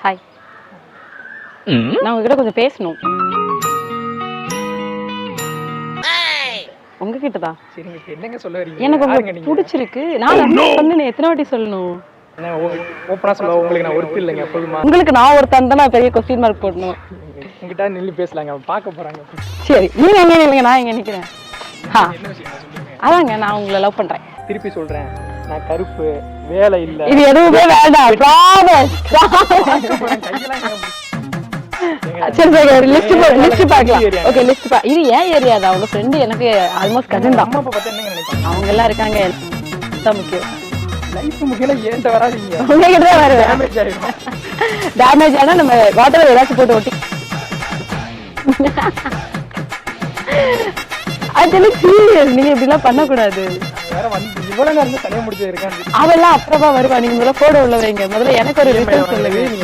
Hi. நான் உங்ககிட்ட கொஞ்சம் பேசணும். உங்ககிட்ட தான். சரிங்க, என்னங்க சொல்ல வரீங்க? எனக்கு உங்களுக்கு பிடிச்சிருக்கு. நான் சொன்னேன், எத்தனை வாட்டி சொல்லணும்? ஓப்பனா சொல்ல உங்களுக்கு நான் ஒருத்தி இல்லைங்க, போதுமா? உங்களுக்கு நான் ஒருத்தன் தான் பெரிய கொஸ்டின் மார்க் போடணும். உங்ககிட்ட நில்லு பேசலாங்க, பார்க்க போறாங்க. சரி, நீங்க எங்க நில்லுங்க, நான் எங்க நிக்கிறேன். அதாங்க, நான் உங்களை லவ் பண்றேன். திருப்பி சொல்றேன், நான் கருப்பு, வேலை இல்ல. இது எதுவுமே வேண்டாம். ப்ராமிஸ். சரி சரி, லிஸ்ட் பார்க்கலாம். ஓகே, லிஸ்ட் பா. இது ஏன் ஏரியா தான். உங்க ஃப்ரெண்ட் எனக்கு ஆல்மோஸ்ட் கசின் தான். அம்மா அப்பா பார்த்தா என்னங்க நினைப்பாங்க? அவங்க எல்லாம் இருக்காங்க. தான் முக்கியம். லைஃப் முக்கியம். ஏன்ட்ட வராதீங்க, உங்ககிட்ட தான் வருவேன். டேமேஜ் ஆயிடும். டேமேஜ் ஆனா நம்ம வாட்டர் ஏதாச்சும் போட்டு ஒட்டி. ஆக்சுவலி சீரியஸ், நீங்க இப்படி எல்லாம் பண்ணக்கூடாது. வேற வந்து இவ்வளவு நேரம் தனியா முடிச்சு இருக்காங்க. அவெல்லாம் அப்புறமா வருவா. நீங்க முதல்ல போட உள்ள வைங்க. முதல்ல எனக்கு ஒரு ரிசல்ட் சொல்லுங்க.